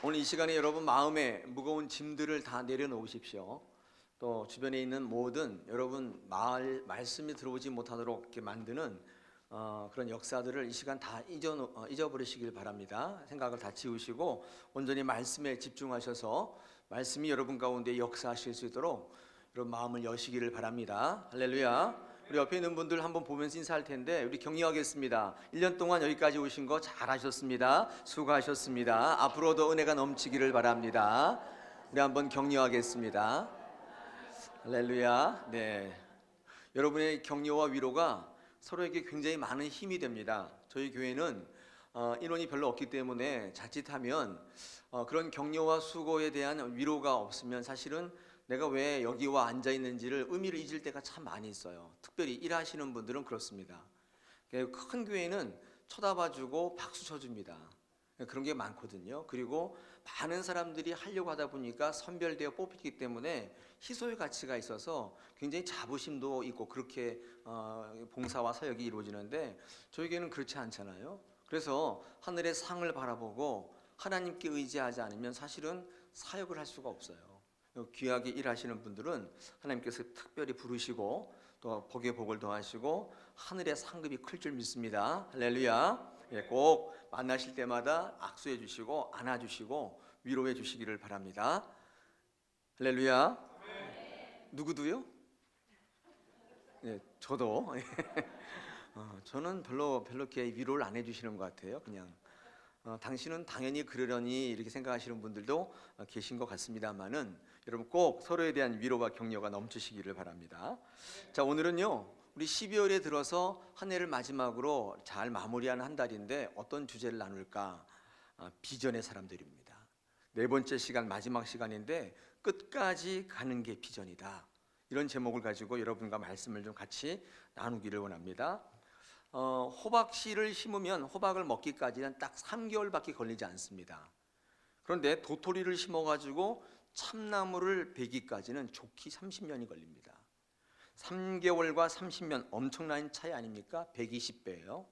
오늘 이 시간에 여러분 마음에 무거운 짐들을 다 내려놓으십시오. 또 주변에 있는 모든 여러분 말씀이 들어오지 못하도록 이렇게 만드는 그런 역사들을 이 시간 다 잊어버리시길 바랍니다. 생각을 다 지우시고 온전히 말씀에 집중하셔서 말씀이 여러분 가운데 역사하실 수 있도록 여러분 마음을 여시기를 바랍니다. 할렐루야. 우리 옆에 있는 분들 한번 보면서 인사할 텐데 우리 격려하겠습니다. 1년 동안 여기까지 오신 거 잘하셨습니다. 수고하셨습니다. 앞으로도 은혜가 넘치기를 바랍니다. 우리 한번 격려하겠습니다. 할렐루야. 네, 여러분의 격려와 위로가 서로에게 굉장히 많은 힘이 됩니다. 저희 교회는 인원이 별로 없기 때문에 자칫하면 그런 격려와 수고에 대한 위로가 없으면 사실은 내가 왜 여기 와 앉아 있는지를 의미를 잊을 때가 참 많이 있어요. 특별히 일하시는 분들은 그렇습니다. 큰 교회는 쳐다봐주고 박수 쳐줍니다. 그런 게 많거든요. 그리고 많은 사람들이 하려고 하다 보니까 선별되어 뽑히기 때문에 희소의 가치가 있어서 굉장히 자부심도 있고 그렇게 봉사와 사역이 이루어지는데 저희 교회는 그렇지 않잖아요. 그래서 하늘의 상을 바라보고 하나님께 의지하지 않으면 사실은 사역을 할 수가 없어요. 귀하게 일하시는 분들은 하나님께서 특별히 부르시고 또 복의 복을 더하시고 하늘의 상급이 클 줄 믿습니다. 할렐루야. 꼭 만나실 때마다 악수해 주시고 안아주시고 위로해 주시기를 바랍니다. 할렐루야. 누구도요? 네, 저도. 저는 별로 이렇게 위로를 안 해주시는 것 같아요. 그냥 당신은 당연히 그러려니 이렇게 생각하시는 분들도 계신 것 같습니다만은 여러분 꼭 서로에 대한 위로와 격려가 넘치시기를 바랍니다. 자, 오늘은요 우리 12월에 들어서 한 해를 마지막으로 잘 마무리하는 한 달인데 어떤 주제를 나눌까? 비전의 사람들입니다. 네 번째 시간, 마지막 시간인데 끝까지 가는 게 비전이다, 이런 제목을 가지고 여러분과 말씀을 좀 같이 나누기를 원합니다. 호박씨를 심으면 호박을 먹기까지는 딱 3개월밖에 걸리지 않습니다. 그런데 도토리를 심어가지고 참나무를 베기까지는 좋기 30년이 걸립니다. 3개월과 30년 엄청난 차이 아닙니까? 120배예요.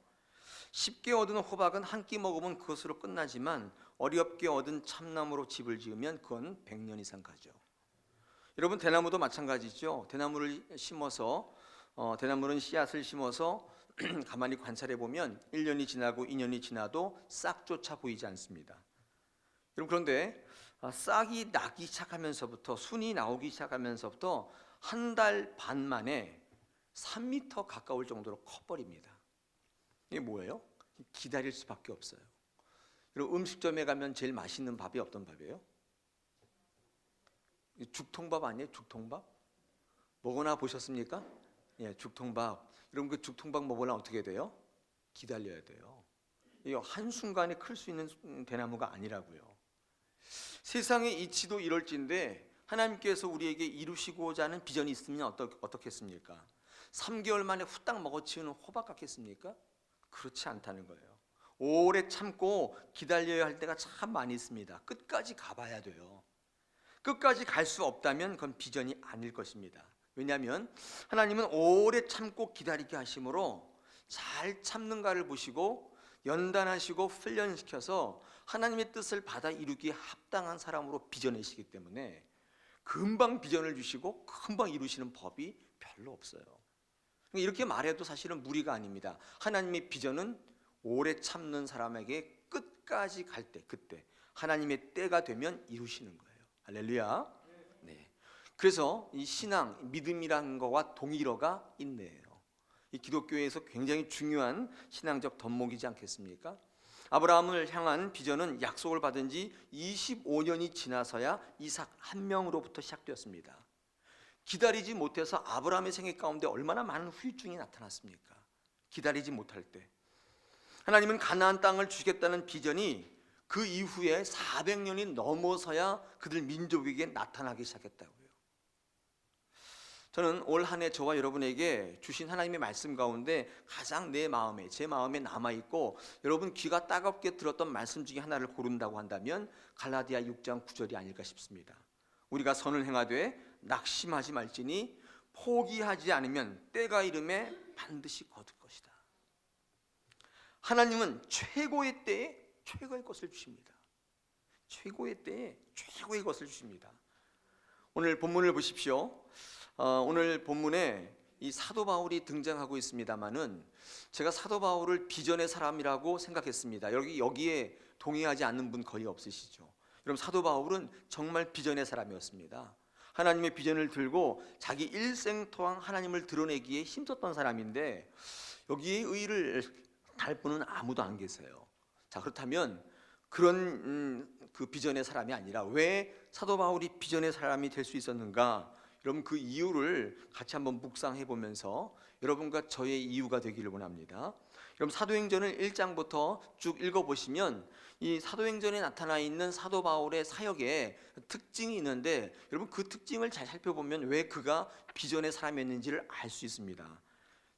쉽게 얻은 호박은 한 끼 먹으면 그것으로 끝나지만 어렵게 얻은 참나무로 집을 지으면 그건 100년 이상 가죠. 여러분 대나무도 마찬가지죠. 대나무를 심어서 대나무는 씨앗을 심어서 가만히 관찰해 보면 1년이 지나고 2년이 지나도 싹조차 보이지 않습니다. 여러분 그런데 싹이 나기 시작하면서부터 순이 나오기 시작하면서부터 한 달 반 만에 3m 가까울 정도로 커버립니다. 이게 뭐예요? 기다릴 수밖에 없어요. 여러분 음식점에 가면 제일 맛있는 밥이 어떤 밥이에요? 죽통밥 아니에요? 죽통밥? 먹어나 보셨습니까? 예, 죽통밥. 여러분 그 죽통밥 먹으려면 어떻게 돼요? 기다려야 돼요. 이게 한순간에 클 수 있는 대나무가 아니라고요. 세상의 이치도 이럴진데 하나님께서 우리에게 이루시고자 하는 비전이 있으면 어떻겠습니까? 3개월 만에 후딱 먹어치우는 호박 같겠습니까? 그렇지 않다는 거예요. 오래 참고 기다려야 할 때가 참 많이 있습니다. 끝까지 가봐야 돼요. 끝까지 갈 수 없다면 그건 비전이 아닐 것입니다. 왜냐하면 하나님은 오래 참고 기다리게 하심으로 잘 참는가를 보시고 연단하시고 훈련시켜서 하나님의 뜻을 받아 이루기에 합당한 사람으로 빚어내시기 때문에 금방 비전을 주시고 금방 이루시는 법이 별로 없어요. 이렇게 말해도 사실은 무리가 아닙니다. 하나님의 비전은 오래 참는 사람에게 끝까지 갈 때, 그때 하나님의 때가 되면 이루시는 거예요. 할렐루야. 네. 그래서 이 신앙, 믿음이라는 거와 동일어가 인내예요. 이 기독교에서 굉장히 중요한 신앙적 덕목이지 않겠습니까? 아브라함을 향한 비전은 약속을 받은 지 25년이 지나서야 이삭 한 명으로부터 시작되었습니다. 기다리지 못해서 아브라함의 생애 가운데 얼마나 많은 후유증이 나타났습니까? 기다리지 못할 때 하나님은 가나안 땅을 주겠다는 비전이 그 이후에 400년이 넘어서야 그들 민족에게 나타나기 시작했다고요. 저는 올 한 해 저와 여러분에게 주신 하나님의 말씀 가운데 가장 제 마음에 남아있고 여러분 귀가 따갑게 들었던 말씀 중에 하나를 고른다고 한다면 갈라디아 6장 9절이 아닐까 싶습니다. 우리가 선을 행하되 낙심하지 말지니 포기하지 않으면 때가 이름에 반드시 거둘 것이다. 하나님은 최고의 때에 최고의 것을 주십니다. 최고의 때에 최고의 것을 주십니다. 오늘 본문을 보십시오. 오늘 본문에 이 사도 바울이 등장하고 있습니다만은 제가 사도 바울을 비전의 사람이라고 생각했습니다. 여기에 동의하지 않는 분 거의 없으시죠. 여러분, 사도 바울은 정말 비전의 사람이었습니다. 하나님의 비전을 들고 자기 일생토항 하나님을 드러내기에 힘썼던 사람인데 여기에 의의를 달 분은 아무도 안 계세요. 자, 그렇다면 그런 그 비전의 사람이 아니라 왜 사도 바울이 비전의 사람이 될 수 있었는가? 여러분, 그 이유를 같이 한번 묵상해 보면서 여러분과 저의 이유가 되기를 원합니다. 여러분, 사도행전을 1장부터 쭉 읽어보시면 이 사도행전에 나타나 있는 사도 바울의 사역에 특징이 있는데 여러분, 그 특징을 잘 살펴보면 왜 그가 비전의 사람이었는지를 알 수 있습니다.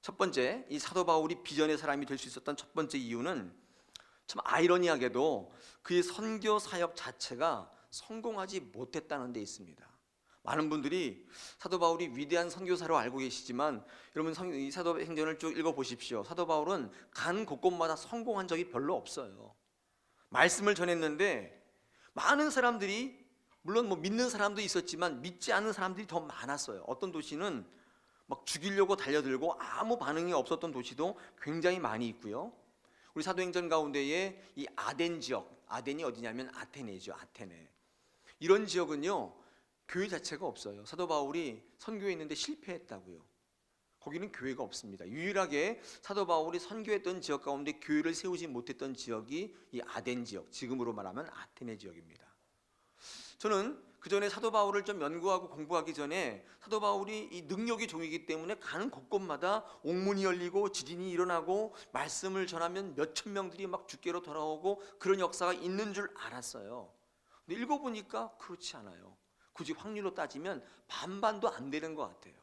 첫 번째, 이 사도 바울이 비전의 사람이 될 수 있었던 첫 번째 이유는 참 아이러니하게도 그의 선교 사역 자체가 성공하지 못했다는 데 있습니다. 많은 분들이 사도 바울이 위대한 선교사로 알고 계시지만 여러분, 이 사도행전을 쭉 읽어보십시오. 사도 바울은 간 곳곳마다 성공한 적이 별로 없어요. 말씀을 전했는데 많은 사람들이, 물론 뭐 믿는 사람도 있었지만 믿지 않는 사람들이 더 많았어요. 어떤 도시는 막 죽이려고 달려들고 아무 반응이 없었던 도시도 굉장히 많이 있고요. 우리 사도행전 가운데에 이 아덴 지역, 아덴이 어디냐면 아테네죠. 아테네. 이런 지역은요, 교회 자체가 없어요. 사도 바울이 선교했는데 실패했다고요. 거기는 교회가 없습니다. 유일하게 사도 바울이 선교했던 지역 가운데 교회를 세우지 못했던 지역이 이 아덴 지역, 지금으로 말하면 아테네 지역입니다. 저는 그 전에 사도 바울을 좀 연구하고 공부하기 전에 사도 바울이 이 능력이 종이기 때문에 가는 곳곳마다 옥문이 열리고 지진이 일어나고 말씀을 전하면 몇천 명들이 막 주께로 돌아오고 그런 역사가 있는 줄 알았어요. 근데 읽어보니까 그렇지 않아요. 굳이 확률로 따지면 반반도 안 되는 것 같아요.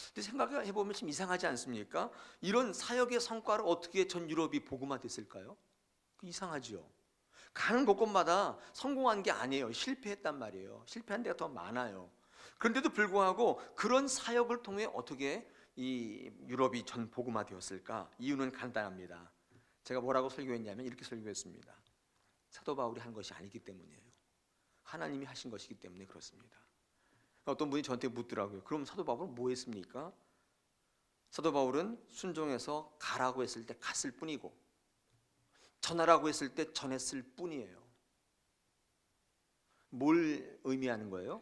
근데 생각해보면 좀 이상하지 않습니까? 이런 사역의 성과를 어떻게 전 유럽이 복음화됐을까요? 이상하죠. 가는 곳곳마다 성공한 게 아니에요. 실패했단 말이에요. 실패한 데가 더 많아요. 그런데도 불구하고 그런 사역을 통해 어떻게 이 유럽이 전 복음화되었을까? 이유는 간단합니다. 제가 뭐라고 설교했냐면 이렇게 설교했습니다. 사도 바울이 한 것이 아니기 때문이에요. 하나님이 하신 것이기 때문에 그렇습니다. 어떤 분이 저한테 묻더라고요. 그럼 사도 바울은 뭐 했습니까? 사도 바울은 순종해서 가라고 했을 때 갔을 뿐이고 전하라고 했을 때 전했을 뿐이에요. 뭘 의미하는 거예요?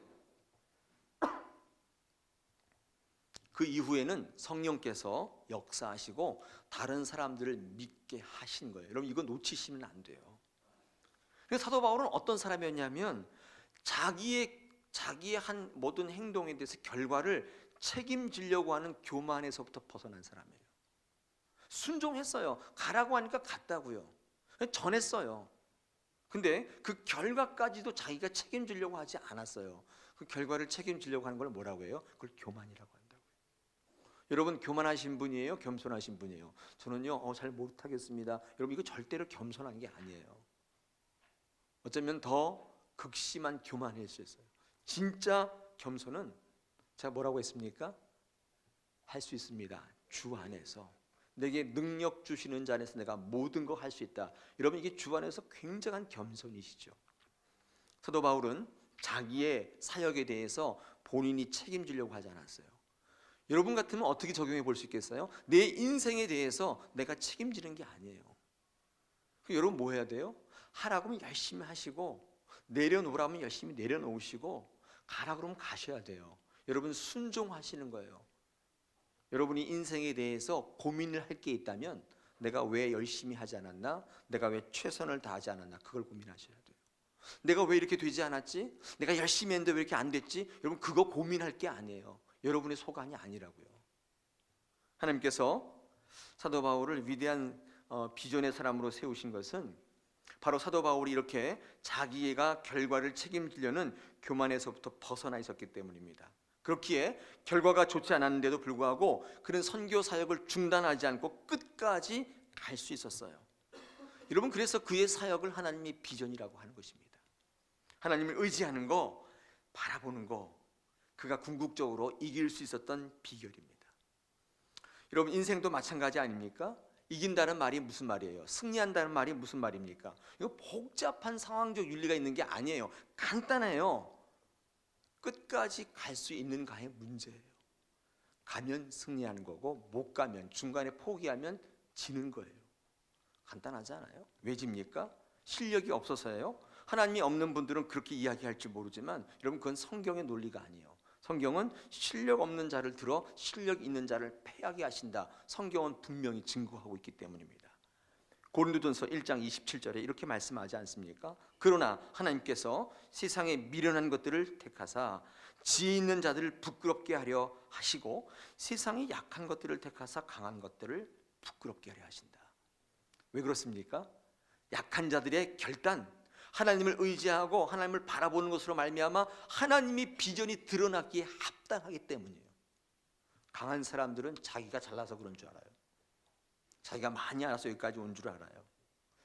그 이후에는 성령께서 역사하시고 다른 사람들을 믿게 하신 거예요. 여러분, 이거 놓치시면 안 돼요. 그래서 사도 바울은 어떤 사람이었냐면 자기의 한 모든 행동에 대해서 결과를 책임지려고 하는 교만에서부터 벗어난 사람이에요. 순종했어요. 가라고 하니까 갔다고요. 전했어요. 근데 그 결과까지도 자기가 책임지려고 하지 않았어요. 그 결과를 책임지려고 하는 걸 뭐라고 해요? 그걸 교만이라고 한다고요. 여러분, 교만하신 분이에요? 겸손하신 분이에요? 저는요, 잘 못하겠습니다. 여러분, 이거 절대로 겸손한 게 아니에요. 어쩌면 더 극심한 교만일 수 있어요. 진짜 겸손은 제가 뭐라고 했습니까? 할 수 있습니다. 주 안에서. 내게 능력 주시는 자 안에서 내가 모든 거 할 수 있다. 여러분, 이게 주 안에서 굉장한 겸손이시죠. 사도 바울은 자기의 사역에 대해서 본인이 책임지려고 하지 않았어요. 여러분 같으면 어떻게 적용해 볼 수 있겠어요? 내 인생에 대해서 내가 책임지는 게 아니에요. 여러분, 뭐 해야 돼요? 하라고 하면 열심히 하시고, 내려놓으라면 열심히 내려놓으시고, 가라 그러면 가셔야 돼요. 여러분, 순종하시는 거예요. 여러분이 인생에 대해서 고민을 할 게 있다면 내가 왜 열심히 하지 않았나? 내가 왜 최선을 다하지 않았나? 그걸 고민하셔야 돼요. 내가 왜 이렇게 되지 않았지? 내가 열심히 했는데 왜 이렇게 안 됐지? 여러분, 그거 고민할 게 아니에요. 여러분의 소관이 아니라고요. 하나님께서 사도 바울을 위대한 비전의 사람으로 세우신 것은 바로 사도 바울이 이렇게 자기가 결과를 책임지려는 교만에서부터 벗어나 있었기 때문입니다. 그렇기에 결과가 좋지 않았는데도 불구하고 그는 선교 사역을 중단하지 않고 끝까지 갈 수 있었어요. 여러분, 그래서 그의 사역을 하나님의 비전이라고 하는 것입니다. 하나님을 의지하는 거, 바라보는 거, 그가 궁극적으로 이길 수 있었던 비결입니다. 여러분, 인생도 마찬가지 아닙니까? 이긴다는 말이 무슨 말이에요? 승리한다는 말이 무슨 말입니까? 이거 복잡한 상황적 윤리가 있는 게 아니에요. 간단해요. 끝까지 갈 수 있는가의 문제예요. 가면 승리하는 거고 못 가면 중간에 포기하면 지는 거예요. 간단하지 않아요? 왜 집니까? 실력이 없어서예요? 하나님이 없는 분들은 그렇게 이야기할지 모르지만 여러분 그건 성경의 논리가 아니에요. 성경은 실력 없는 자를 들어 실력 있는 자를 패하게 하신다. 성경은 분명히 증거하고 있기 때문입니다. 고린도전서 1장 27절에 이렇게 말씀하지 않습니까? 그러나 하나님께서 세상에 미련한 것들을 택하사 지혜 있는 자들을 부끄럽게 하려 하시고 세상에 약한 것들을 택하사 강한 것들을 부끄럽게 하려 하신다. 왜 그렇습니까? 약한 자들의 결단, 하나님을 의지하고 하나님을 바라보는 것으로 말미암아 하나님의 비전이 드러나기에 합당하기 때문이에요. 강한 사람들은 자기가 잘나서 그런 줄 알아요. 자기가 많이 알아서 여기까지 온 줄 알아요.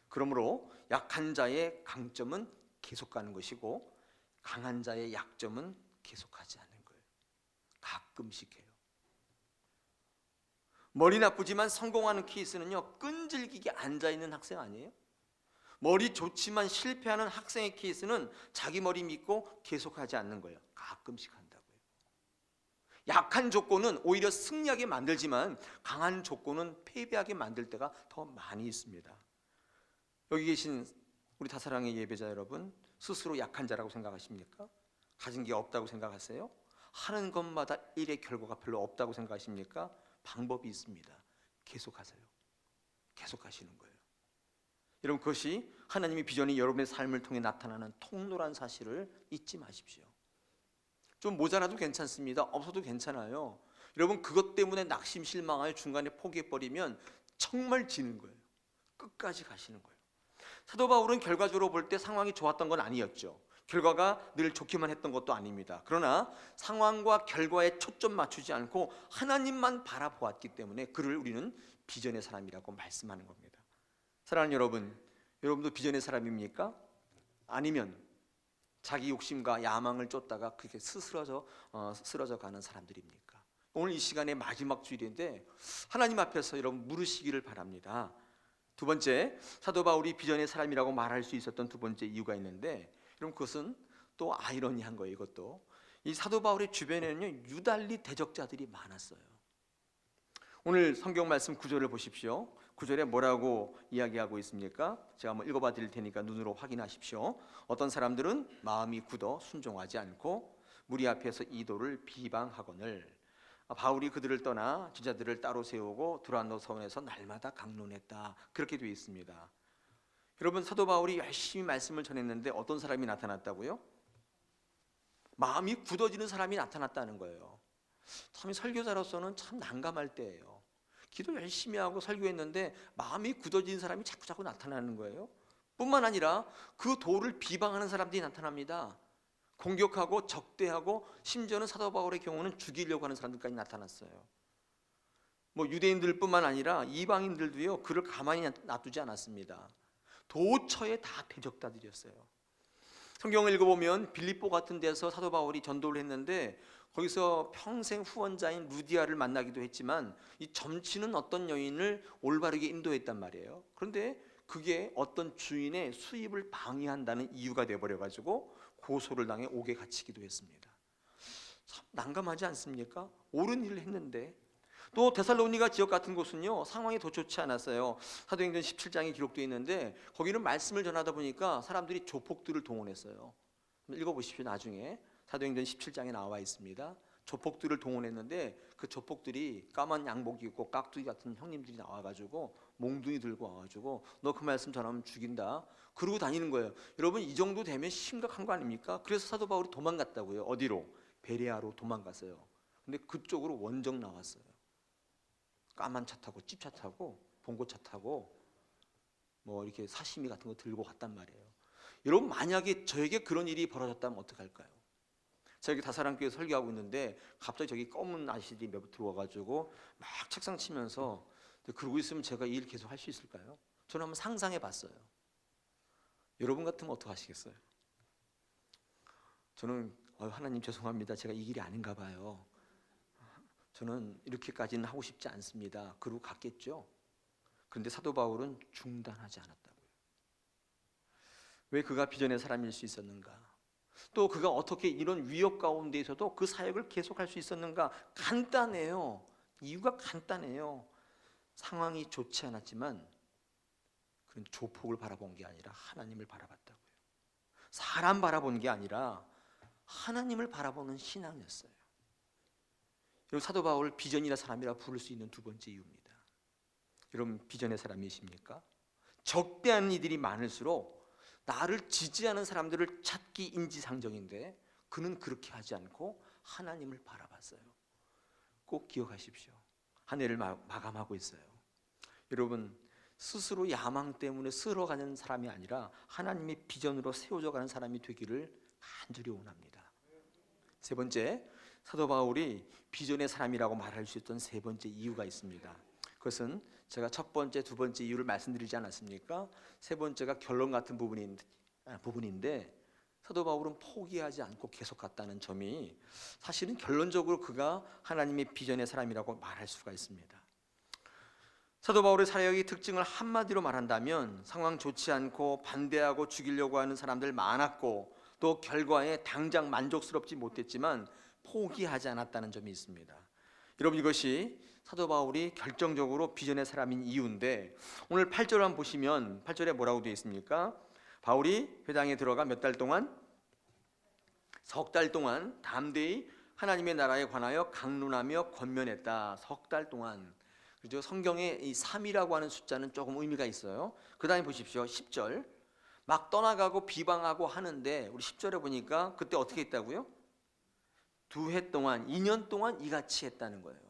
그러므로 약한 자의 강점은 계속 가는 것이고 강한 자의 약점은 계속하지 않는 거예요. 가끔씩 해요. 머리 나쁘지만 성공하는 케이스는요, 끈질기게 앉아있는 학생 아니에요? 머리 좋지만 실패하는 학생의 케이스는 자기 머리 믿고 계속하지 않는 거예요. 가끔씩 한다고요. 약한 조건은 오히려 승리하게 만들지만 강한 조건은 패배하게 만들 때가 더 많이 있습니다. 여기 계신 우리 다사랑의 예배자 여러분, 스스로 약한 자라고 생각하십니까? 가진 게 없다고 생각하세요? 하는 것마다 일의 결과가 별로 없다고 생각하십니까? 방법이 있습니다. 계속하세요. 계속하시는 거예요. 여러분, 그것이 하나님의 비전이 여러분의 삶을 통해 나타나는 통로란 사실을 잊지 마십시오. 좀 모자라도 괜찮습니다. 없어도 괜찮아요. 여러분, 그것 때문에 낙심 실망하여 중간에 포기해버리면 정말 지는 거예요. 끝까지 가시는 거예요. 사도 바울은 결과적으로 볼 때 상황이 좋았던 건 아니었죠. 결과가 늘 좋기만 했던 것도 아닙니다. 그러나 상황과 결과에 초점 맞추지 않고 하나님만 바라보았기 때문에 그를 우리는 비전의 사람이라고 말씀하는 겁니다. 사랑하는 여러분, 여러분도 비전의 사람입니까? 아니면 자기 욕심과 야망을 쫓다가 그렇게 쓰러져 가는 사람들입니까? 오늘 이 시간의 마지막 주일인데 하나님 앞에서 여러분 물으시기를 바랍니다. 두 번째, 사도 바울이 비전의 사람이라고 말할 수 있었던 두 번째 이유가 있는데, 여러분 그것은 또 아이러니한 거예요. 이것도 이 사도 바울의 주변에는요 유달리 대적자들이 많았어요. 오늘 성경 말씀 9절을 보십시오. 9절에 뭐라고 이야기하고 있습니까? 제가 한번 읽어봐 드릴 테니까 눈으로 확인하십시오. 어떤 사람들은 마음이 굳어 순종하지 않고 무리 앞에서 이도를 비방하거늘 바울이 그들을 떠나 제자들을 따로 세우고 두란노 서원에서 날마다 강론했다. 그렇게 되어 있습니다. 여러분, 사도 바울이 열심히 말씀을 전했는데 어떤 사람이 나타났다고요? 마음이 굳어지는 사람이 나타났다는 거예요. 참 설교자로서는 참 난감할 때예요. 기도 열심히 하고 설교했는데 마음이 굳어진 사람이 자꾸 나타나는 거예요. 뿐만 아니라 그 도를 비방하는 사람들이 나타납니다. 공격하고 적대하고 심지어는 사도 바울의 경우는 죽이려고 하는 사람들까지 나타났어요. 뭐 유대인들뿐만 아니라 이방인들도요 그를 가만히 놔두지 않았습니다. 도처에 다 대적자들이었어요. 성경을 읽어보면 빌립보 같은 데서 사도 바울이 전도를 했는데 거기서 평생 후원자인 루디아를 만나기도 했지만 이 점치는 어떤 여인을 올바르게 인도했단 말이에요. 그런데 그게 어떤 주인의 수입을 방해한다는 이유가 되어버려가지고 고소를 당해 옥에 갇히기도 했습니다. 참 난감하지 않습니까? 옳은 일을 했는데. 또 데살로니가 지역 같은 곳은요 상황이 더 좋지 않았어요. 사도행전 17장에 기록되어 있는데 거기는 말씀을 전하다 보니까 사람들이 조폭들을 동원했어요. 읽어보십시오. 나중에 사도행전 17장에 나와 있습니다. 조폭들을 동원했는데 그 조폭들이 까만 양복 입고 깍두기 같은 형님들이 나와가지고 몽둥이 들고 와가지고 너 그 말씀 전하면 죽인다 그러고 다니는 거예요. 여러분, 이 정도 되면 심각한 거 아닙니까? 그래서 사도 바울이 도망갔다고요. 어디로? 베레아로 도망갔어요. 근데 그쪽으로 원정 나왔어요. 까만 차 타고 찝차 타고 봉고차 타고 뭐 이렇게 사시미 같은 거 들고 갔단 말이에요. 여러분, 만약에 저에게 그런 일이 벌어졌다면 어떡할까요? 저기 다사랑교회 설교하고 있는데 갑자기 저기 검은 아저씨들이 몇 분 들어와가지고 막 책상 치면서 그러고 있으면 제가 이 일 계속 할 수 있을까요? 저는 한번 상상해 봤어요. 여러분 같으면 어떡하시겠어요? 저는 하나님 죄송합니다. 제가 이 길이 아닌가 봐요. 저는 이렇게까지는 하고 싶지 않습니다. 그러고 갔겠죠. 그런데 사도 바울은 중단하지 않았다고요. 왜 그가 비전의 사람일 수 있었는가? 또 그가 어떻게 이런 위협 가운데에서도 그 사역을 계속할 수 있었는가? 간단해요. 이유가 간단해요. 상황이 좋지 않았지만 그런 조폭을 바라본 게 아니라 하나님을 바라봤다고요. 사람 바라본 게 아니라 하나님을 바라보는 신앙이었어요. 여러분, 사도 바울 비전이나 사람이라 부를 수 있는 두 번째 이유입니다. 여러분, 비전의 사람이십니까? 적대한 이들이 많을수록 나를 지지하는 사람들을 찾기 인지상정인데 그는 그렇게 하지 않고 하나님을 바라봤어요. 꼭 기억하십시오. 한 해를 마감하고 있어요. 여러분, 스스로 야망 때문에 쓸어가는 사람이 아니라 하나님의 비전으로 세워져 가는 사람이 되기를 간절히 원합니다. 세 번째, 사도 바울이 비전의 사람이라고 말할 수 있던 세 번째 이유가 있습니다. 그것은 제가 첫 번째, 두 번째 이유를 말씀드리지 않았습니까? 세 번째가 결론 같은 부분인데 사도 바울은 포기하지 않고 계속 갔다는 점이 사실은 결론적으로 그가 하나님의 비전의 사람이라고 말할 수가 있습니다. 사도 바울의 사역의 특징을 한마디로 말한다면 상황 좋지 않고 반대하고 죽이려고 하는 사람들 많았고 또 결과에 당장 만족스럽지 못했지만 포기하지 않았다는 점이 있습니다. 여러분, 이것이 사도 바울이 결정적으로 비전의 사람인 이유인데 오늘 8절 한번 보시면 8절에 뭐라고 되어 있습니까? 바울이 회당에 들어가 몇 달 동안? 석 달 동안 담대히 하나님의 나라에 관하여 강론하며 권면했다. 석 달 동안. 그죠? 성경에 이 3이라고 하는 숫자는 조금 의미가 있어요. 그 다음에 보십시오. 10절. 막 떠나가고 비방하고 하는데 우리 10절에 보니까 그때 어떻게 했다고요? 2해 동안, 2년 동안 이같이 했다는 거예요.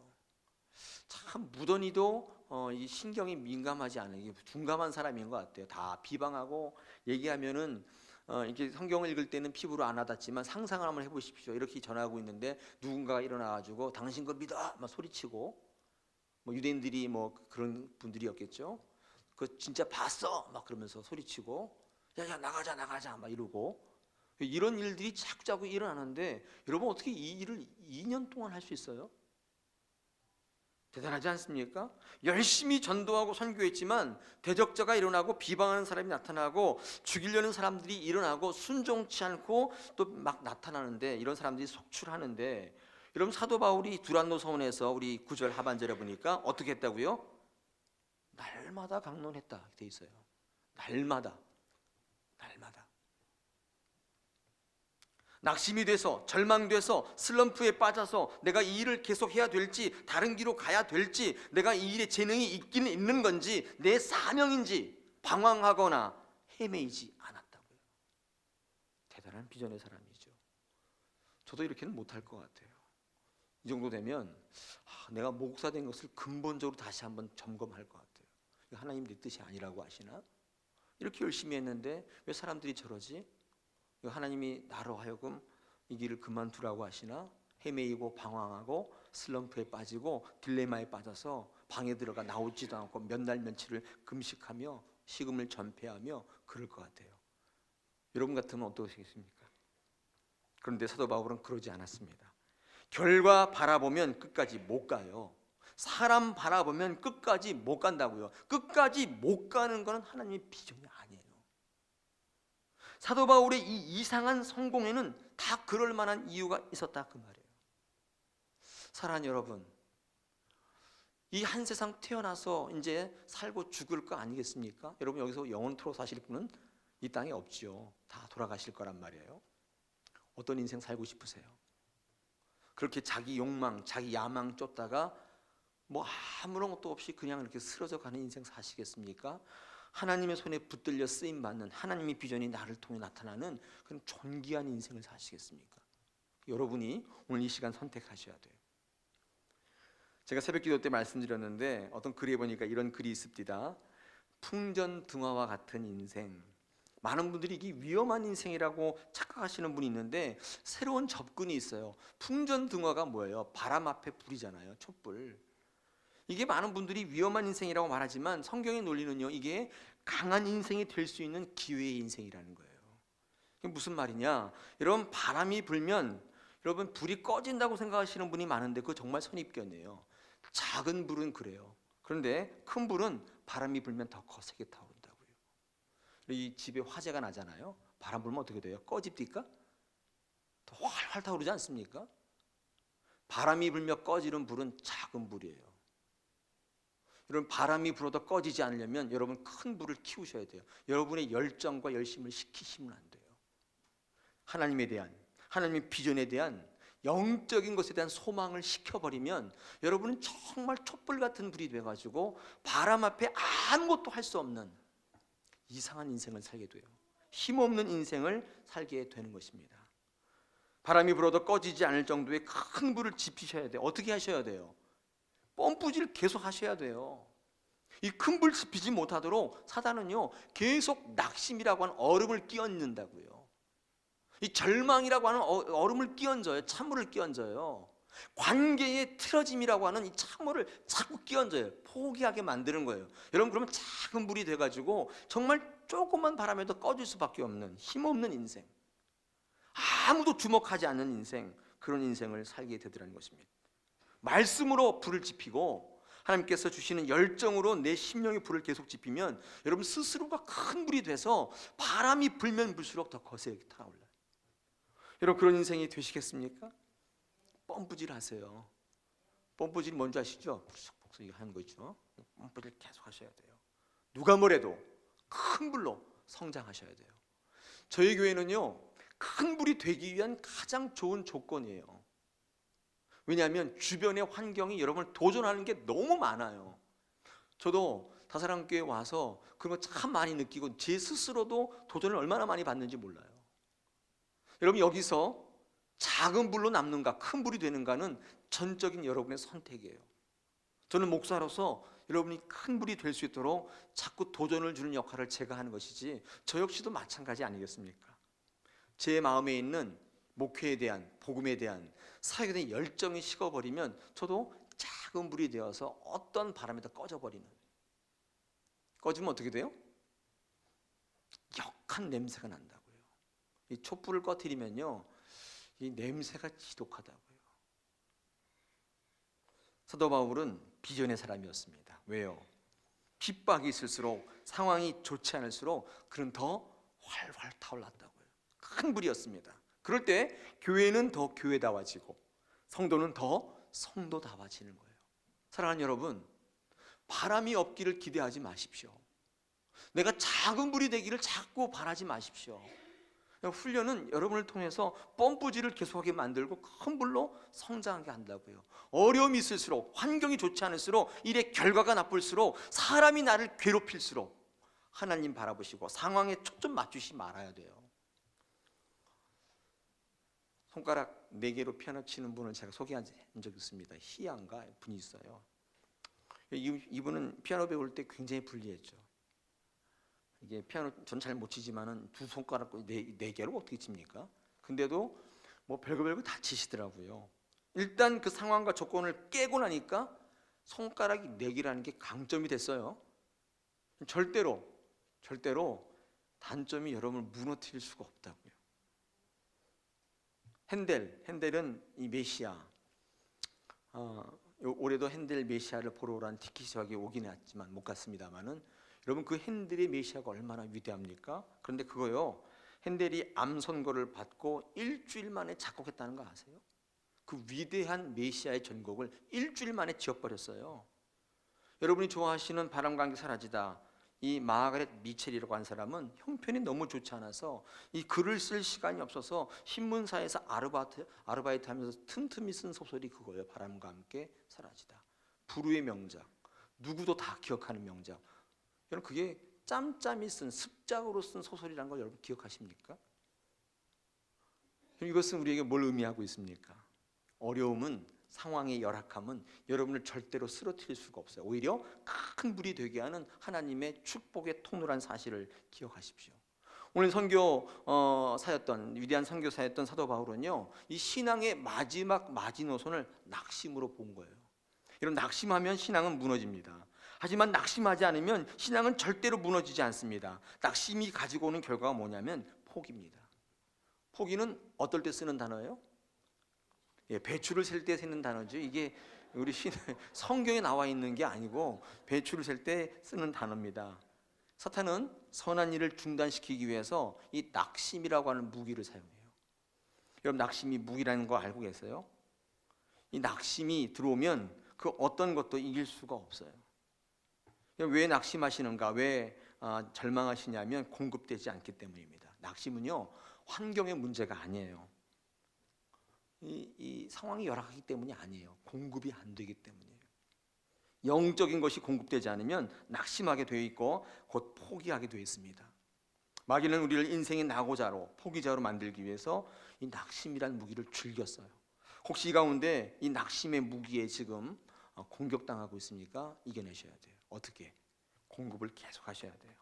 참 무던히도 이 신경이 민감하지 않은 둔감한 사람인 것 같아요. 다 비방하고 얘기하면은 이렇게 성경을 읽을 때는 피부로 안 와닿지만 상상을 한번 해보십시오. 이렇게 전하고 있는데 누군가가 일어나가지고 당신 걸 믿어 막 소리치고 뭐 유대인들이 뭐 그런 분들이었겠죠. 그 진짜 봤어 막 그러면서 소리치고 야야 나가자 막 이러고 이런 일들이 자꾸자꾸 일어나는데 여러분 어떻게 이 일을 2년 동안 할 수 있어요? 대단하지 않습니까? 열심히 전도하고 선교했지만 대적자가 일어나고 비방하는 사람이 나타나고 죽이려는 사람들이 일어나고 순종치 않고 또 막 나타나는데 이런 사람들이 속출하는데 여러분 사도 바울이 두란노 서원에서 우리 9절 하반절에 보니까 어떻게 했다고요? 날마다 강론했다 돼 있어요. 날마다 낙심이 돼서 절망돼서 슬럼프에 빠져서 내가 이 일을 계속해야 될지 다른 길로 가야 될지 내가 이 일에 재능이 있기는 있는 건지 내 사명인지 방황하거나 헤매이지 않았다고요. 대단한 비전의 사람이죠. 저도 이렇게는 못할 것 같아요. 이 정도 되면 내가 목사 된 것을 근본적으로 다시 한번 점검할 것 같아요. 하나님 내 뜻이 아니라고 하시나? 이렇게 열심히 했는데 왜 사람들이 저러지? 하나님이 나로 하여금 이 길을 그만두라고 하시나? 헤매이고 방황하고 슬럼프에 빠지고 딜레마에 빠져서 방에 들어가 나오지도 않고 몇 날 며칠을 금식하며 식음을 전폐하며 그럴 것 같아요. 여러분 같으면 어떠시겠습니까? 그런데 사도 바울은 그러지 않았습니다. 결과 바라보면 끝까지 못 가요. 사람 바라보면 끝까지 못 간다고요. 끝까지 못 가는 것은 하나님의 비전이 아니에요. 사도 바울의 이 이상한 성공에는 다 그럴 만한 이유가 있었다 그 말이에요. 사랑하는 여러분, 이 한 세상 태어나서 이제 살고 죽을 거 아니겠습니까? 여러분 여기서 영원토록 사실 분은 이 땅에 없지요. 다 돌아가실 거란 말이에요. 어떤 인생 살고 싶으세요? 그렇게 자기 욕망, 자기 야망 쫓다가 뭐 아무런 것도 없이 그냥 이렇게 쓰러져 가는 인생 사시겠습니까? 하나님의 손에 붙들려 쓰임 받는 하나님의 비전이 나를 통해 나타나는 그런 존귀한 인생을 사시겠습니까? 여러분이 오늘 이 시간 선택하셔야 돼요. 제가 새벽 기도 때 말씀드렸는데 어떤 글에 보니까 이런 글이 있습니다. 풍전등화와 같은 인생. 많은 분들이 이게 위험한 인생이라고 착각하시는 분이 있는데 새로운 접근이 있어요. 풍전등화가 뭐예요? 바람 앞에 불이잖아요. 촛불. 이게 많은 분들이 위험한 인생이라고 말하지만 성경의 논리는요, 이게 강한 인생이 될 수 있는 기회의 인생이라는 거예요. 이게 무슨 말이냐? 여러분 바람이 불면 여러분 불이 꺼진다고 생각하시는 분이 많은데 그거 정말 선입견이에요. 작은 불은 그래요. 그런데 큰 불은 바람이 불면 더 거세게 타오른다고요. 이 집에 화재가 나잖아요. 바람 불면 어떻게 돼요? 꺼집니까? 더 활활 타오르지 않습니까? 바람이 불며 꺼지는 불은 작은 불이에요. 여러분, 바람이 불어도 꺼지지 않으려면 여러분 큰 불을 키우셔야 돼요. 여러분의 열정과 열심을 식히시면 안 돼요. 하나님에 대한, 하나님의 비전에 대한 영적인 것에 대한 소망을 식혀버리면 여러분은 정말 촛불 같은 불이 돼가지고 바람 앞에 아무것도 할 수 없는 이상한 인생을 살게 돼요. 힘없는 인생을 살게 되는 것입니다. 바람이 불어도 꺼지지 않을 정도의 큰 불을 지피셔야 돼요. 어떻게 하셔야 돼요? 펌프질을 계속 하셔야 돼요. 이 큰 불 지피지 못하도록 사단은요 계속 낙심이라고 하는 얼음을 끼얹는다고요. 이 절망이라고 하는 얼음을 끼얹어요. 찬물을 끼얹어요. 관계의 틀어짐이라고 하는 이 찬물을 자꾸 끼얹어요. 포기하게 만드는 거예요. 여러분, 그러면 작은 불이 돼가지고 정말 조그만 바람에도 꺼질 수밖에 없는 힘없는 인생, 아무도 주목하지 않는 인생, 그런 인생을 살게 되더라는 것입니다. 말씀으로 불을 지피고 하나님께서 주시는 열정으로 내 심령의 불을 계속 지피면 여러분 스스로가 큰 불이 돼서 바람이 불면 불수록 더 거세게 타올라요. 여러분, 그런 인생이 되시겠습니까? 펌프질 하세요. 펌프질 뭔지 아시죠? 푹푹 하는 거 있죠. 펌프질 계속 하셔야 돼요. 누가 뭐래도 큰 불로 성장하셔야 돼요. 저희 교회는요 큰 불이 되기 위한 가장 좋은 조건이에요. 왜냐하면 주변의 환경이 여러분을 도전하는 게 너무 많아요. 저도 다사랑교회 와서 그런 거 참 많이 느끼고 제 스스로도 도전을 얼마나 많이 받는지 몰라요. 여러분, 여기서 작은 불로 남는가 큰 불이 되는가는 전적인 여러분의 선택이에요. 저는 목사로서 여러분이 큰 불이 될 수 있도록 자꾸 도전을 주는 역할을 제가 하는 것이지 저 역시도 마찬가지 아니겠습니까? 제 마음에 있는 목회에 대한, 복음에 대한, 사역에 대한 열정이 식어버리면 저도 작은 불이 되어서 어떤 바람에도 꺼져버리는, 꺼지면 어떻게 돼요? 역한 냄새가 난다고요. 이 촛불을 꺼뜨리면요 이 냄새가 지독하다고요. 사도 바울은 비전의 사람이었습니다. 왜요? 핍박이 있을수록, 상황이 좋지 않을수록 그는 더 활활 타올랐다고요. 큰 불이었습니다. 그럴 때 교회는 더 교회다워지고 성도는 더 성도다워지는 거예요. 사랑하는 여러분, 바람이 없기를 기대하지 마십시오. 내가 작은 불이 되기를 자꾸 바라지 마십시오. 훈련은 여러분을 통해서 펌프질을 계속하게 만들고 큰 불로 성장하게 한다고요. 어려움이 있을수록, 환경이 좋지 않을수록, 일의 결과가 나쁠수록, 사람이 나를 괴롭힐수록 하나님 바라보시고 상황에 초점 맞추시 말아야 돼요. 손가락 4개로 피아노 치는 분을 제가 소개한 적이 있습니다. 희양가 분이 있어요. 이분은 피아노 배울 때 굉장히 불리했죠. 이게 피아노 전 잘 못 치지만은 두 손가락 4개로 어떻게 칩니까? 근데도 뭐 별거 다 치시더라고요. 일단 그 상황과 조건을 깨고 나니까 손가락이 4개라는 게 강점이 됐어요. 절대로 단점이 여러분을 무너뜨릴 수가 없다고요. 핸델은 이 메시아, 올해도 핸델 메시아를 보러 오라는 티켓이 저에게 오긴 했지만 못 갔습니다만은 여러분, 그 핸델의 메시아가 얼마나 위대합니까? 그런데 그거요, 핸델이 암 선고를 받고 일주일 만에 작곡했다는 거 아세요? 그 위대한 메시아의 전곡을 일주일 만에 지어버렸어요. 여러분이 좋아하시는 바람과 함께 사라지다, 이 마가렛 미첼이라고 한 사람은 형편이 너무 좋지 않아서 이 글을 쓸 시간이 없어서 신문사에서 아르바이트 하면서 틈틈이 쓴 소설이 그거예요. 바람과 함께 사라지다. 불후의 명작, 누구도 다 기억하는 명작. 여러분, 그게 짬짬이 쓴, 습작으로 쓴 소설이라는 걸 여러분 기억하십니까? 이것은 우리에게 뭘 의미하고 있습니까? 어려움은, 상황의 열악함은 여러분을 절대로 쓰러뜨릴 수가 없어요. 오히려 큰 불이 되게 하는 하나님의 축복의 통로란 사실을 기억하십시오. 오늘 선교사였던, 위대한 선교사였던 사도 바울은요, 이 신앙의 마지막 마지노선을 낙심으로 본 거예요. 여러분, 낙심하면 신앙은 무너집니다. 하지만 낙심하지 않으면 신앙은 절대로 무너지지 않습니다. 낙심이 가지고 오는 결과가 뭐냐면 포기입니다. 포기는 어떨 때 쓰는 단어예요? 배추를 셀 때 쓰는 단어죠. 이게 우리 성경에 나와 있는 게 아니고 배추를 셀 때 쓰는 단어입니다. 사탄은 선한 일을 중단시키기 위해서 이 낙심이라고 하는 무기를 사용해요. 여러분, 낙심이 무기라는 거 알고 계세요? 이 낙심이 들어오면 그 어떤 것도 이길 수가 없어요. 왜 낙심하시는가? 왜 절망하시냐면 공급되지 않기 때문입니다. 낙심은요, 환경의 문제가 아니에요. 이 상황이 열악하기 때문이 아니에요. 공급이 안 되기 때문이에요. 영적인 것이 공급되지 않으면 낙심하게 되어 있고 곧 포기하게 되어 있습니다. 마귀는 우리를 인생의 낙오자로, 포기자로 만들기 위해서 이 낙심이란 무기를 즐겼어요. 혹시 이 가운데 이 낙심의 무기에 지금 공격당하고 있습니까? 이겨내셔야 돼요. 어떻게? 공급을 계속 하셔야 돼요.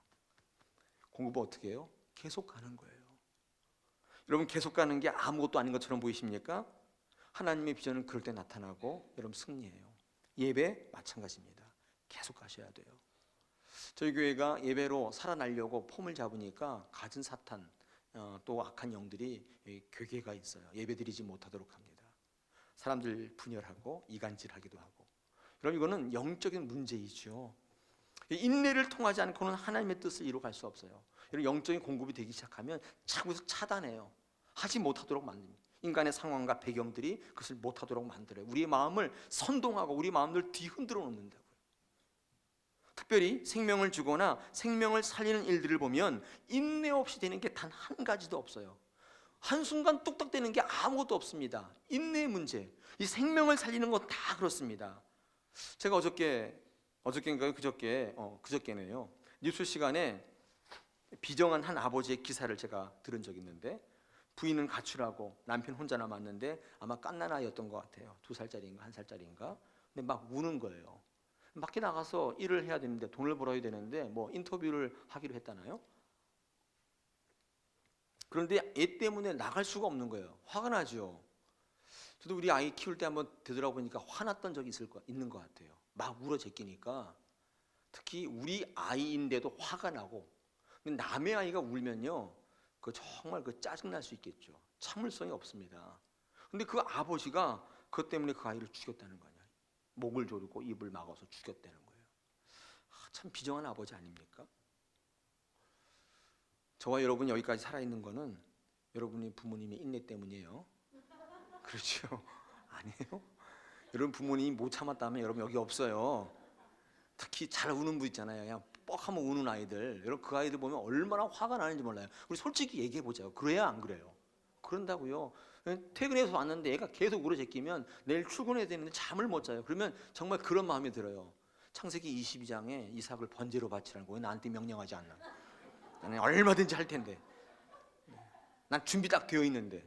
공급을 어떻게 해요? 계속 가는 거예요. 여러분, 계속 가는 게 아무것도 아닌 것처럼 보이십니까? 하나님의 비전은 그럴 때 나타나고 여러분 승리해요. 예배 마찬가지입니다. 계속 가셔야 돼요. 저희 교회가 예배로 살아나려고 폼을 잡으니까 갖은 사탄 또 악한 영들이 괴계가 있어요. 예배드리지 못하도록 합니다. 사람들 분열하고 이간질하기도 하고. 여러분, 이거는 영적인 문제이죠. 인내를 통하지 않고는 하나님의 뜻을 이루어갈 수 없어요. 여러분, 영적인 공급이 되기 시작하면 자꾸서 차단해요. 하지 못하도록 만듭니다. 인간의 상황과 배경들이 그것을 못하도록 만들어요. 우리의 마음을 선동하고 우리 마음을 뒤흔들어 놓는다고요. 특별히 생명을 주거나 생명을 살리는 일들을 보면 인내 없이 되는 게 단 한 가지도 없어요. 한순간 뚝딱 되는 게 아무것도 없습니다. 인내의 문제. 이 생명을 살리는 건 다 그렇습니다. 제가 어저께인가요? 그저께네요. 뉴스 시간에 비정한 한 아버지의 기사를 제가 들은 적이 있는데, 부인은 가출하고 남편 혼자 남았는데 아마 갓난 아이였던 것 같아요. 2살짜리인가 1살짜리인가. 근데 막 우는 거예요. 밖에 나가서 일을 해야 되는데, 돈을 벌어야 되는데 뭐 인터뷰를 하기로 했다나요? 그런데 애 때문에 나갈 수가 없는 거예요. 화가 나죠. 저도 우리 아이 키울 때 한번 되돌아보니까 화났던 적이 있는 것 같아요. 막 울어 제끼니까. 특히 우리 아이인데도 화가 나고, 남의 아이가 울면요, 그 정말 그 짜증날 수 있겠죠. 참을성이 없습니다. 근데 그 아버지가 그것 때문에 그 아이를 죽였다는 거냐. 목을 조르고 입을 막아서 죽였다는 거예요. 참 비정한 아버지 아닙니까? 저와 여러분이 여기까지 살아있는 거는 여러분이 부모님의 인내 때문이에요. 그렇죠? 아니에요? 여러분 부모님이 못 참았다면 여러분 여기 없어요. 특히 잘 우는 분 있잖아요. 그냥 뻑하면 우는 아이들. 여러분 그 아이들 보면 얼마나 화가 나는지 몰라요. 우리 솔직히 얘기해 보자요. 그래야 안 그래요? 그런다고요. 퇴근해서 왔는데 애가 계속 울어 제끼면 내일 출근해야 되는데 잠을 못 자요. 그러면 정말 그런 마음이 들어요. 창세기 22장에 이삭을 번제로 바치라는 거 왜 나한테 명령하지 않나? 나는 얼마든지 할 텐데. 난 준비 딱 되어 있는데.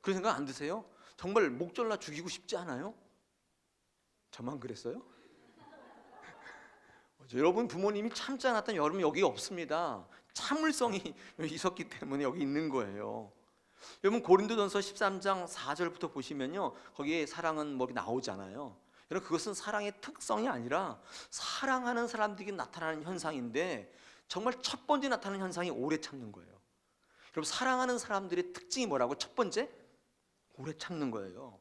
그런 생각 안 드세요? 정말 목 졸라 죽이고 싶지 않아요? 저만 그랬어요? 여러분 부모님이 참지 않았던 여러분 여기 없습니다. 참을성이 있었기 때문에 여기 있는 거예요. 여러분 고린도전서 13장 4절부터 보시면요, 거기에 사랑은 뭐 나오잖아요. 여러분 그것은 사랑의 특성이 아니라 사랑하는 사람들에게 나타나는 현상인데, 정말 첫 번째 나타나는 현상이 오래 참는 거예요. 여러분 사랑하는 사람들의 특징이 뭐라고? 첫 번째, 오래 참는 거예요.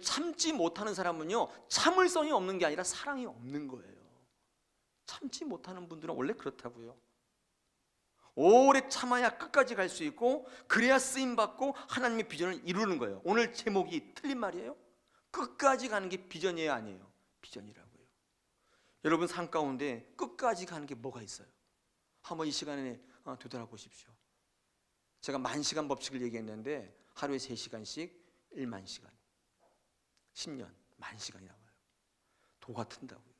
참지 못하는 사람은요, 참을성이 없는 게 아니라 사랑이 없는 거예요. 참지 못하는 분들은 원래 그렇다고요. 오래 참아야 끝까지 갈 수 있고, 그래야 쓰임받고 하나님의 비전을 이루는 거예요. 오늘 제목이 틀린 말이에요? 끝까지 가는 게 비전이에요, 아니에요? 비전이라고요. 여러분 삶 가운데 끝까지 가는 게 뭐가 있어요? 한번 이 시간에 되돌아보십시오. 제가 10,000시간 법칙을 얘기했는데 하루에 3시간씩 10,000시간, 10년 10,000시간이 나와요. 도가 튼다고요.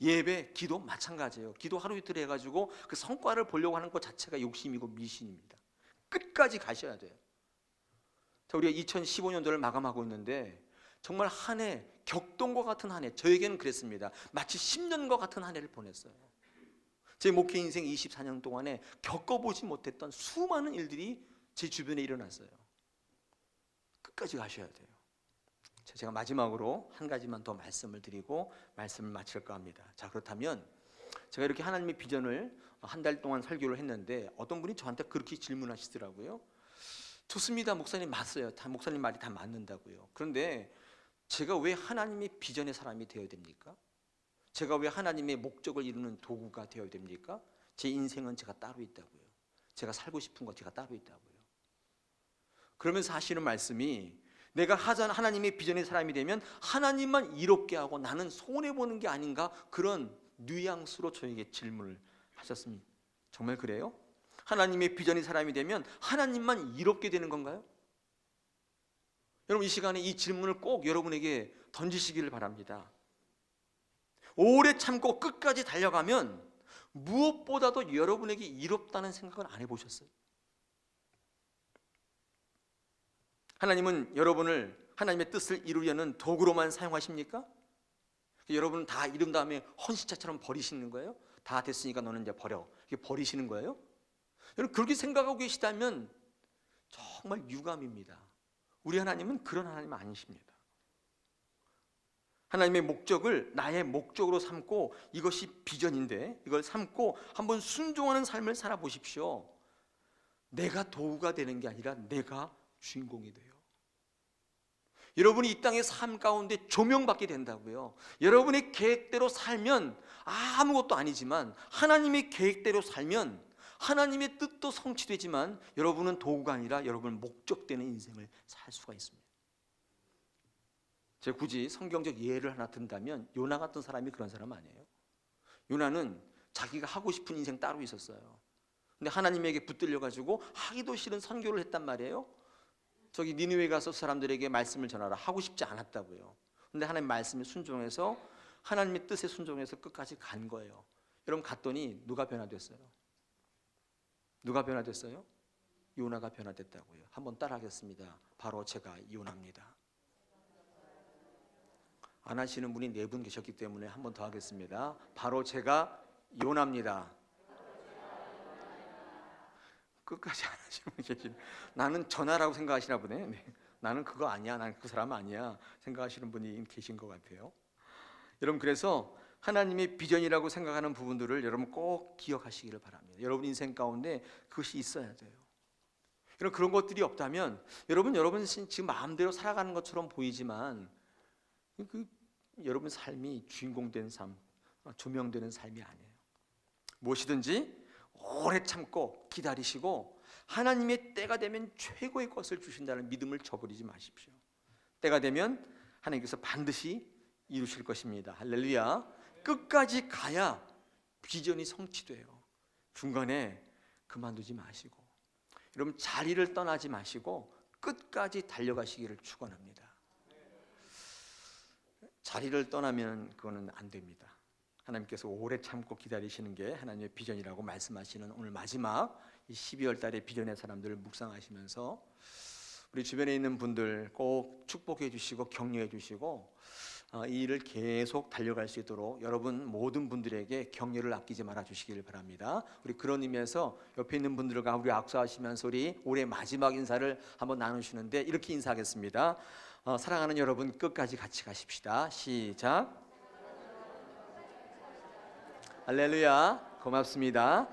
예배, 기도 마찬가지예요. 기도 하루 이틀 해가지고 그 성과를 보려고 하는 것 자체가 욕심이고 미신입니다. 끝까지 가셔야 돼요. 자, 우리가 2015년도를 마감하고 있는데 정말 한 해, 격동과 같은 한 해, 저에게는 그랬습니다. 마치 10년과 같은 한 해를 보냈어요. 제 목회 인생 24년 동안에 겪어보지 못했던 수많은 일들이 제 주변에 일어났어요. 끝까지 가셔야 돼요. 제가 마지막으로 한 가지만 더 말씀을 드리고 말씀을 마칠까 합니다. 자, 그렇다면 제가 이렇게 하나님의 비전을 한 달 동안 설교를 했는데 어떤 분이 저한테 그렇게 질문하시더라고요. 좋습니다, 목사님. 맞어요. 다 목사님 말이 다 맞는다고요. 그런데 제가 왜 하나님의 비전의 사람이 되어야 됩니까? 제가 왜 하나님의 목적을 이루는 도구가 되어야 됩니까? 제 인생은 제가 따로 있다고요. 제가 살고 싶은 것 제가 따로 있다고요. 그러면서 하시는 말씀이 내가 하나님의 비전의 사람이 되면 하나님만 이롭게 하고 나는 손해보는 게 아닌가, 그런 뉘앙스로 저에게 질문을 하셨습니다. 정말 그래요? 하나님의 비전의 사람이 되면 하나님만 이롭게 되는 건가요? 여러분, 이 시간에 이 질문을 꼭 여러분에게 던지시기를 바랍니다. 오래 참고 끝까지 달려가면 무엇보다도 여러분에게 이롭다는 생각을 안 해보셨어요? 하나님은 여러분을 하나님의 뜻을 이루려는 도구로만 사용하십니까? 여러분은 다 이룬 다음에 헌시차처럼 버리시는 거예요? 다 됐으니까 너는 이제 버려, 이렇게 버리시는 거예요? 여러분, 그렇게 생각하고 계시다면 정말 유감입니다. 우리 하나님은 그런 하나님 아니십니다. 하나님의 목적을 나의 목적으로 삼고, 이것이 비전인데 이걸 삼고 한번 순종하는 삶을 살아보십시오. 내가 도구가 되는 게 아니라 내가 주인공이 돼요. 여러분이 이 땅의 삶 가운데 조명받게 된다고요. 여러분의 계획대로 살면 아무것도 아니지만 하나님의 계획대로 살면 하나님의 뜻도 성취되지만 여러분은 도구가 아니라 여러분은 목적되는 인생을 살 수가 있습니다. 제가 굳이 성경적 예를 하나 든다면 요나 같은 사람이 그런 사람 아니에요? 요나는 자기가 하고 싶은 인생 따로 있었어요. 근데 하나님에게 붙들려 가지고 하기도 싫은 선교를 했단 말이에요. 저기 니느웨 가서 사람들에게 말씀을 전하라, 하고 싶지 않았다고요. 근데 하나님 말씀에 순종해서 하나님의 뜻에 순종해서 끝까지 간 거예요. 여러분, 갔더니 누가 변화됐어요? 누가 변화됐어요? 요나가 변화됐다고요. 한번 따라하겠습니다. 바로 제가 요나입니다. 안 하시는 분이 4분 계셨기 때문에 한 번 더 하겠습니다. 바로 제가 요나입니다. 끝까지 안 하시는 분 계시네. 나는 전하라고 생각하시나 보네. 네. 나는 그거 아니야, 나는 그 사람 아니야 생각하시는 분이 계신 것 같아요. 여러분, 그래서 하나님의 비전이라고 생각하는 부분들을 여러분 꼭 기억하시기를 바랍니다. 여러분 인생 가운데 그것이 있어야 돼요. 여러분, 그런 것들이 없다면 여러분 지금 마음대로 살아가는 것처럼 보이지만 여러분 삶이 주인공된 삶, 조명되는 삶이 아니에요. 무엇이든지 오래 참고 기다리시고 하나님의 때가 되면 최고의 것을 주신다는 믿음을 저버리지 마십시오. 때가 되면 하나님께서 반드시 이루실 것입니다. 할렐루야. 끝까지 가야 비전이 성취돼요. 중간에 그만두지 마시고, 여러분 자리를 떠나지 마시고 끝까지 달려가시기를 축원합니다. 자리를 떠나면 그거는 안 됩니다. 하나님께서 오래 참고 기다리시는 게 하나님의 비전이라고 말씀하시는 오늘 마지막 이 12월 달에 비전의 사람들을 묵상하시면서 우리 주변에 있는 분들 꼭 축복해 주시고 격려해 주시고 이 일을 계속 달려갈 수 있도록 여러분 모든 분들에게 격려를 아끼지 말아 주시기를 바랍니다. 우리 그런 의미에서 옆에 있는 분들과 우리 악수하시면서 우리 올해 마지막 인사를 한번 나누시는데 이렇게 인사하겠습니다. 사랑하는 여러분, 끝까지 같이 가십시다. 시작. 할렐루야. 고맙습니다.